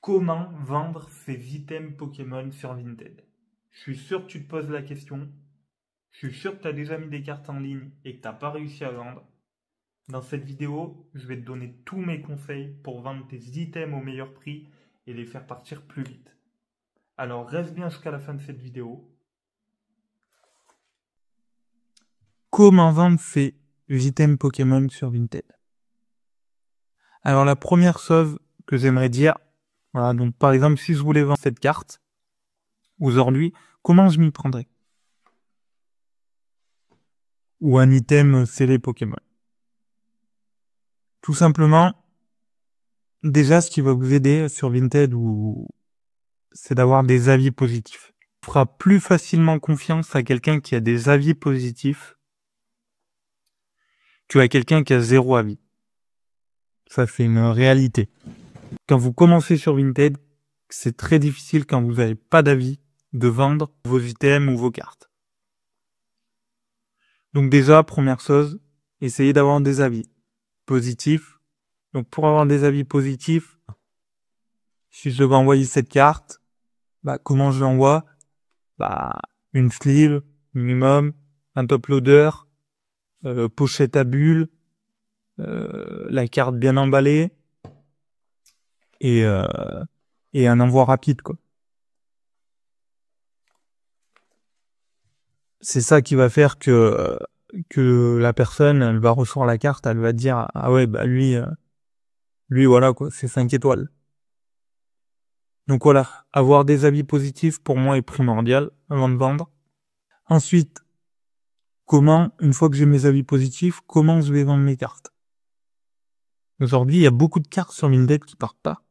Comment vendre ses items Pokémon sur Vinted? Je suis sûr que tu te poses la question. Je suis sûr que tu as déjà mis des cartes en ligne et que tu n'as pas réussi à vendre. Dans cette vidéo, je vais te donner tous mes conseils pour vendre tes items au meilleur prix et les faire partir plus vite. Alors reste bien jusqu'à la fin de cette vidéo. Comment vendre ses items Pokémon sur Vinted? Alors la première chose que j'aimerais dire, voilà, donc par exemple si je voulais vendre cette carte aujourd'hui, comment je m'y prendrais? Ou un item scellé Pokémon. Tout simplement, déjà ce qui va vous aider sur Vinted c'est d'avoir des avis positifs. Tu feras plus facilement confiance à quelqu'un qui a des avis positifs que à quelqu'un qui a zéro avis. Ça, c'est une réalité. Quand vous commencez sur Vinted, c'est très difficile quand vous n'avez pas d'avis de vendre vos items ou vos cartes. Donc déjà, première chose, essayez d'avoir des avis positifs. Donc pour avoir des avis positifs, si je devais envoyer cette carte, comment je l'envoie? Une sleeve, minimum, un top loader, pochette à bulles, la carte bien emballée et un envoi rapide, quoi. C'est ça qui va faire que la personne, elle va recevoir la carte, elle va dire ah ouais lui voilà quoi, c'est 5 étoiles. Donc voilà, avoir des avis positifs pour moi est primordial avant de vendre. Ensuite, une fois que j'ai mes avis positifs, comment je vais vendre mes cartes? Aujourd'hui, il y a beaucoup de cartes sur Vinted qui partent pas.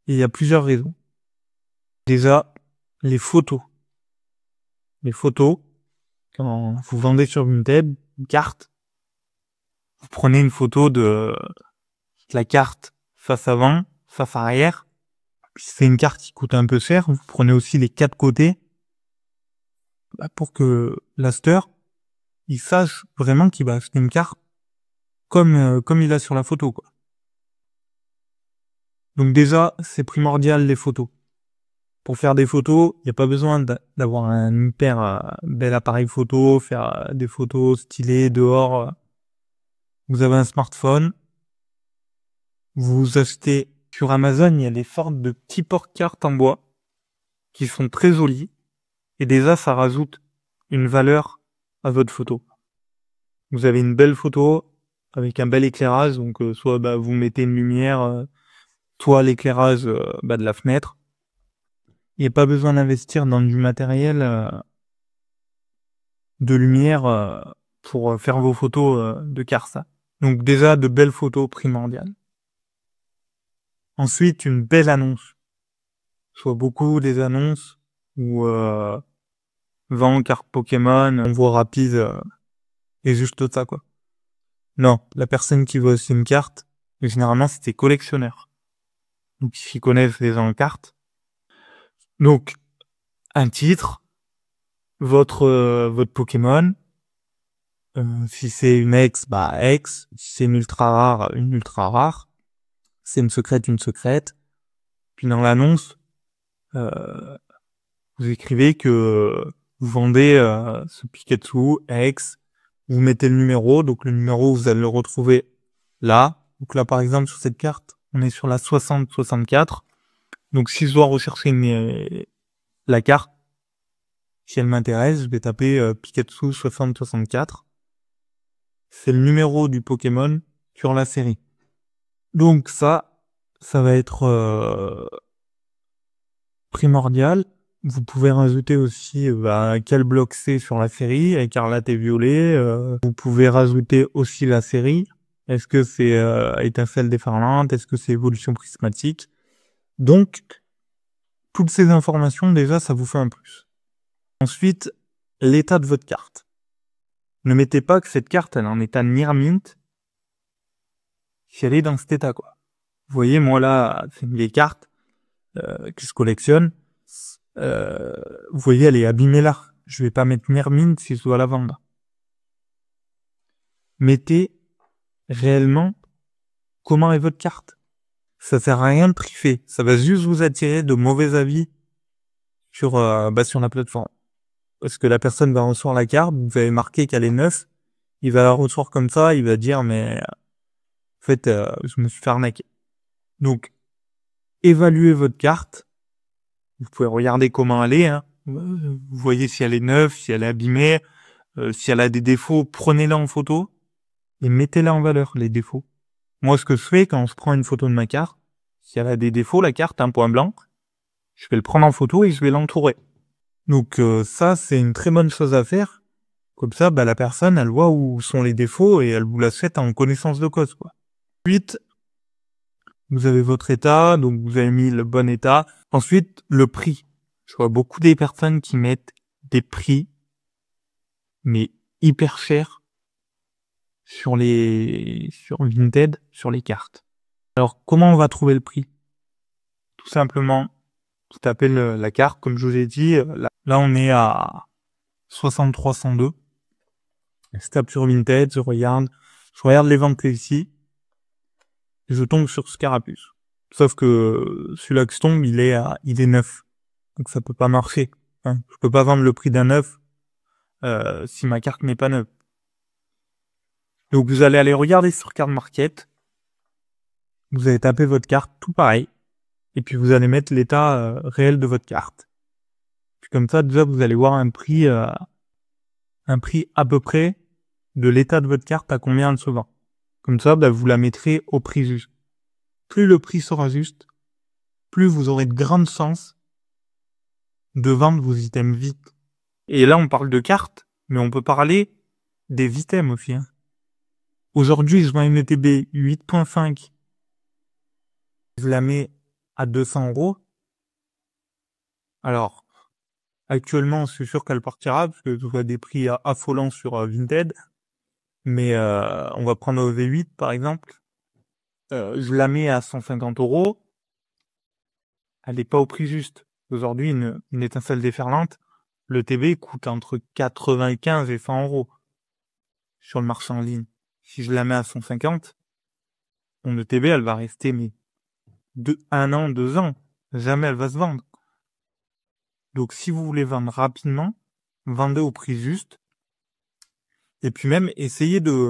Et il y a plusieurs raisons. Déjà, les photos. Les photos, quand vous vendez sur Vinted une carte, vous prenez une photo de la carte face avant, face arrière. Si c'est une carte qui coûte un peu cher, vous prenez aussi les 4 côtés pour que l'acheteur il sache vraiment qu'il va acheter une carte comme il a sur la photo, quoi. Donc déjà, c'est primordial les photos. Pour faire des photos, il n'y a pas besoin d'avoir un hyper bel appareil photo, faire des photos stylées dehors. Vous avez un smartphone, vous achetez sur Amazon, il y a des sortes de petits porte-cartes en bois qui sont très jolis et déjà ça rajoute une valeur à votre photo. Vous avez une belle photo avec un bel éclairage, donc soit vous mettez une lumière, soit l'éclairage de la fenêtre. Il n'y a pas besoin d'investir dans du matériel de lumière pour faire vos photos de carte. Donc déjà de belles photos primordiales. Ensuite une belle annonce, soit beaucoup des annonces ou vend carte Pokémon, envoi rapide et juste ça quoi. Non, la personne qui veut aussi une carte, généralement c'est des collectionneurs. Donc ils connaissent les gens en carte. Donc un titre, votre Pokémon. Si c'est une ex, ex. Si c'est une ultra rare, une ultra rare. Si c'est une secrète. Puis dans l'annonce, vous écrivez que vous vendez ce Pikachu ex. Vous mettez le numéro. Donc le numéro, vous allez le retrouver là. Donc là, par exemple, sur cette carte, on est sur la 60-64. Donc si je dois rechercher la carte, si elle m'intéresse, je vais taper Pikachu 60-64. C'est le numéro du Pokémon sur la série. Donc ça va être primordial. Vous pouvez rajouter aussi quel bloc c'est sur la série, écarlate et violet. Vous pouvez rajouter aussi la série. Est-ce que c'est étincelle déferlante? Est-ce que c'est évolution prismatique? Donc, toutes ces informations, déjà, ça vous fait un plus. Ensuite, l'état de votre carte. Ne mettez pas que cette carte, elle est en état near mint, si elle est dans cet état, quoi. Vous voyez, moi, là, c'est une vieille carte que je collectionne. Vous voyez, elle est abîmée là. Je vais pas mettre near mint si je dois la vendre. Mettez réellement comment est votre carte. ça sert à rien de triffer. Ça va juste vous attirer de mauvais avis sur la plateforme. Parce que la personne va recevoir la carte, vous avez marqué qu'elle est neuve, il va la recevoir comme ça, il va dire mais en fait je me suis fait arnaquer. Donc évaluez votre carte. Vous pouvez regarder comment elle est. Hein. Vous voyez si elle est neuve, si elle est abîmée, si elle a des défauts, prenez-la en photo et mettez-la en valeur, les défauts. Moi, ce que je fais quand je prends une photo de ma carte, si elle a des défauts, la carte, un point blanc, je vais le prendre en photo et je vais l'entourer. Donc ça, c'est une très bonne chose à faire. Comme ça, la personne, elle voit où sont les défauts et elle vous la souhaite en connaissance de cause, quoi. Ensuite, vous avez votre état, donc vous avez mis le bon état. Ensuite, le prix. Je vois beaucoup des personnes qui mettent des prix, mais hyper chers, sur Vinted, sur les cartes. Alors, comment on va trouver le prix? Tout simplement, vous tapez la carte, comme je vous ai dit, là on est à 6302. Je tape sur Vinted, je regarde les ventes ici, et je tombe sur Scarapuce. Sauf que celui-là que je tombe, il est neuf. Donc ça peut pas marcher. Hein. Je peux pas vendre le prix d'un neuf si ma carte n'est pas neuve. Donc vous allez aller regarder sur Card Market. Vous allez taper votre carte, tout pareil. Et puis vous allez mettre l'état réel de votre carte. Puis comme ça, déjà vous allez voir un prix à peu près de l'état de votre carte à combien elle se vend. Comme ça, vous la mettrez au prix juste. Plus le prix sera juste, plus vous aurez de grandes chances de vendre vos items vite. Et là, on parle de cartes, mais on peut parler des items aussi. Hein. Aujourd'hui, je vends une ETB 8.5. Je la mets à 200 €. Alors, actuellement, je suis sûr qu'elle partira, parce que je vois des prix affolants sur Vinted. Mais on va prendre au V8, par exemple. Je la mets à 150 €. Elle n'est pas au prix juste. Aujourd'hui, une étincelle déferlante, le TB coûte entre 95 et 100 € sur le marché en ligne. Si je la mets à 150, mon ETB, elle va rester un an, 2 ans. Jamais elle va se vendre. Donc si vous voulez vendre rapidement, vendez au prix juste. Et puis même,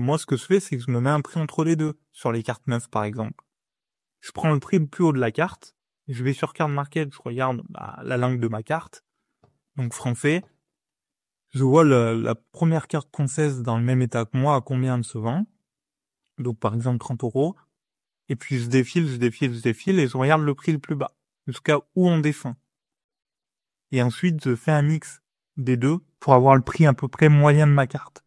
moi ce que je fais, c'est que je me mets un prix entre les deux. Sur les cartes neuves, par exemple. Je prends le prix le plus haut de la carte. Je vais sur Card Market, je regarde la langue de ma carte. Donc français. Je vois la première carte française dans le même état que moi, à combien elle se vend. Donc par exemple 30 €. Et puis je défile, et je regarde le prix le plus bas. Jusqu'à où on descend. Et ensuite, je fais un mix des deux pour avoir le prix à peu près moyen de ma carte.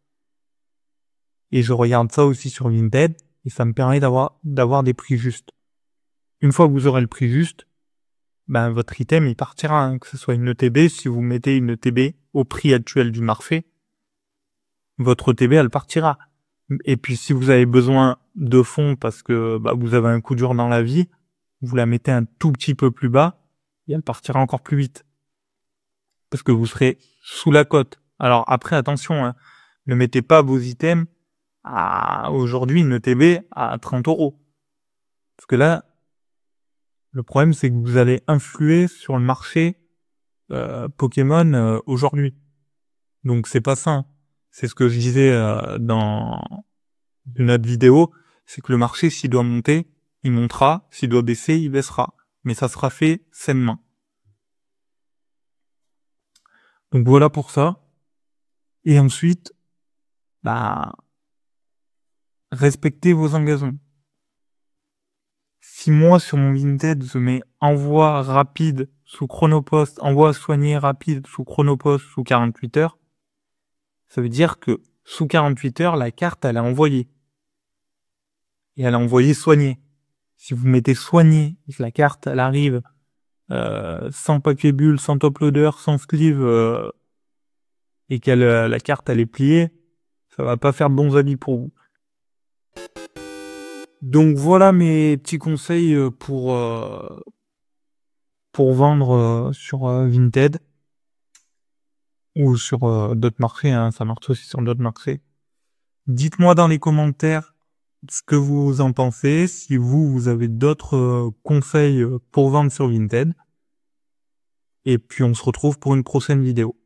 Et je regarde ça aussi sur Vinted, et ça me permet d'avoir des prix justes. Une fois que vous aurez le prix juste, votre item, il partira, hein, que ce soit une ETB. Si vous mettez une ETB au prix actuel du marché, votre ETB, elle partira. Et puis, si vous avez besoin de fonds parce que vous avez un coup dur dans la vie, vous la mettez un tout petit peu plus bas, et elle partira encore plus vite. Parce que vous serez sous la cote. Alors après, attention, hein, ne mettez pas vos items aujourd'hui une ETB à 30 €. Parce que là, le problème, c'est que vous allez influer sur le marché Pokémon aujourd'hui. Donc c'est pas ça. C'est ce que je disais dans une autre vidéo, c'est que le marché, s'il doit monter, il montera, s'il doit baisser, il baissera. Mais ça sera fait sainement. Donc voilà pour ça. Et ensuite, respectez vos engagements. Si moi, sur mon Vinted, je mets envoi rapide sous Chronopost, envoi soigné rapide sous Chronopost sous 48 heures, ça veut dire que sous 48 heures, la carte, elle est envoyée. Et elle est envoyée soignée. Si vous mettez soigné, la carte, elle arrive sans papier bulle, sans top loader, sans sleeve, et que la carte, elle est pliée, ça va pas faire de bons avis pour vous. Donc voilà mes petits conseils pour vendre sur Vinted ou sur d'autres marchés, hein, ça marche aussi sur d'autres marchés. Dites-moi dans les commentaires ce que vous en pensez, si vous avez d'autres conseils pour vendre sur Vinted. Et puis on se retrouve pour une prochaine vidéo.